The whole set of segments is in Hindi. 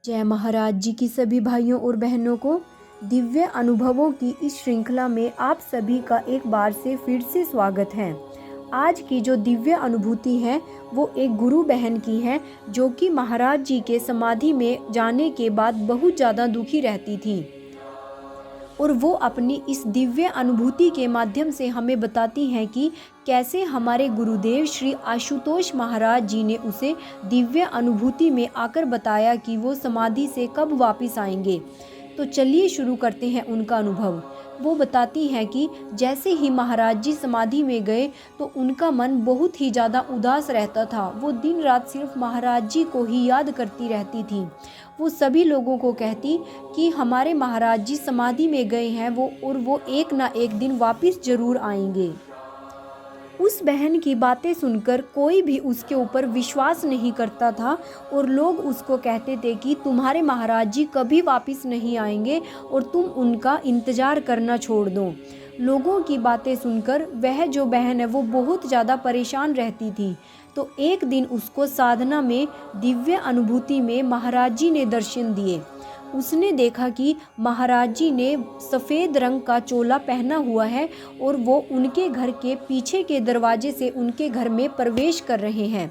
जय महाराज जी की सभी भाइयों और बहनों को। दिव्य अनुभवों की इस श्रृंखला में आप सभी का एक बार से फिर से स्वागत है। आज की जो दिव्य अनुभूति है वो एक गुरु बहन की है, जो कि महाराज जी के समाधि में जाने के बाद बहुत ज़्यादा दुखी रहती थी और वो अपनी इस दिव्य अनुभूति के माध्यम से हमें बताती हैं कि कैसे हमारे गुरुदेव श्री आशुतोष महाराज जी ने उसे दिव्य अनुभूति में आकर बताया कि वो समाधि से कब वापस आएंगे। तो चलिए शुरू करते हैं उनका अनुभव। वो बताती हैं कि जैसे ही महाराज जी समाधि में गए तो उनका मन बहुत ही ज़्यादा उदास रहता था। वो दिन रात सिर्फ महाराज जी को ही याद करती रहती थी। वो सभी लोगों को कहती कि हमारे महाराज जी समाधि में गए हैं वो एक ना एक दिन वापस जरूर आएंगे। उस बहन की बातें सुनकर कोई भी उसके ऊपर विश्वास नहीं करता था और लोग उसको कहते थे कि तुम्हारे महाराज जी कभी वापस नहीं आएंगे और तुम उनका इंतज़ार करना छोड़ दो। लोगों की बातें सुनकर वह जो बहन है वो बहुत ज़्यादा परेशान रहती थी। तो एक दिन उसको साधना में दिव्य अनुभूति में महाराज जी ने दर्शन दिए। उसने देखा कि महाराज जी ने सफ़ेद रंग का चोला पहना हुआ है और वो उनके घर के पीछे के दरवाजे से उनके घर में प्रवेश कर रहे हैं।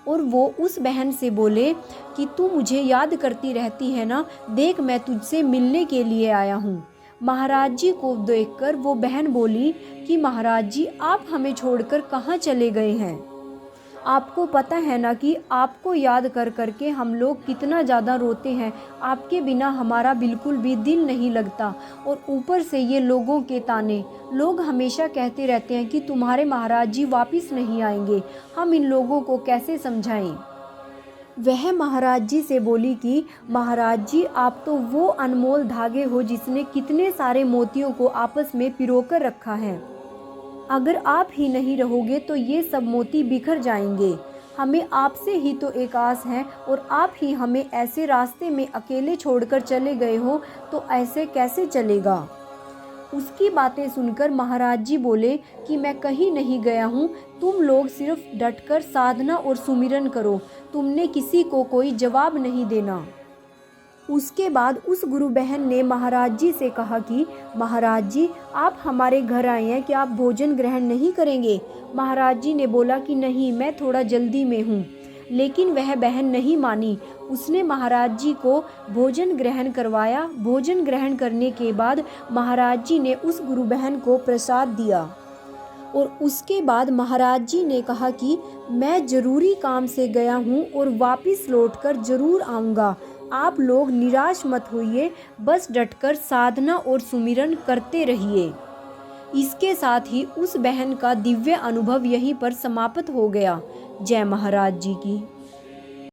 और वो उस बहन से बोले कि तू मुझे याद करती रहती है ना, देख मैं तुझसे मिलने के लिए आया हूँ। महाराज जी को देखकर वो बहन बोली कि महाराज जी आप हमें छोड़कर कहाँ चले गए हैं। आपको पता है ना कि आपको याद कर करके हम लोग कितना ज़्यादा रोते हैं। आपके बिना हमारा बिल्कुल भी दिल नहीं लगता और ऊपर से ये लोगों के ताने। लोग हमेशा कहते रहते हैं कि तुम्हारे महाराज जी वापस नहीं आएंगे। हम इन लोगों को कैसे समझाएं। वह महाराज जी से बोली कि महाराज जी आप तो वो अनमोल धागे हो जिसने कितने सारे मोतियों को आपस में पिरोकर रखा है। अगर आप ही नहीं रहोगे तो ये सब मोती बिखर जाएंगे। हमें आपसे ही तो एक आस है और आप ही हमें ऐसे रास्ते में अकेले छोड़कर चले गए हो, तो ऐसे कैसे चलेगा। उसकी बातें सुनकर महाराज जी बोले कि मैं कहीं नहीं गया हूँ, तुम लोग सिर्फ डटकर साधना और सुमिरन करो, तुमने किसी को कोई जवाब नहीं देना। उसके बाद उस गुरु बहन ने महाराज जी से कहा कि महाराज जी आप हमारे घर आए हैं, क्या आप भोजन ग्रहण नहीं करेंगे। महाराज जी ने बोला कि नहीं, मैं थोड़ा जल्दी में हूँ। लेकिन वह बहन नहीं मानी। उसने महाराज जी को भोजन ग्रहण करवाया। भोजन ग्रहण करने के बाद महाराज जी ने उस गुरु बहन को प्रसाद दिया और उसके बाद महाराज जी ने कहा कि मैं ज़रूरी काम से गया हूँ और वापस लौटकर ज़रूर आऊँगा। आप लोग निराश मत होइए, बस डटकर साधना और सुमिरन करते रहिए। इसके साथ ही उस बहन का दिव्य अनुभव यहीं पर समाप्त हो गया। जय महाराज जी की।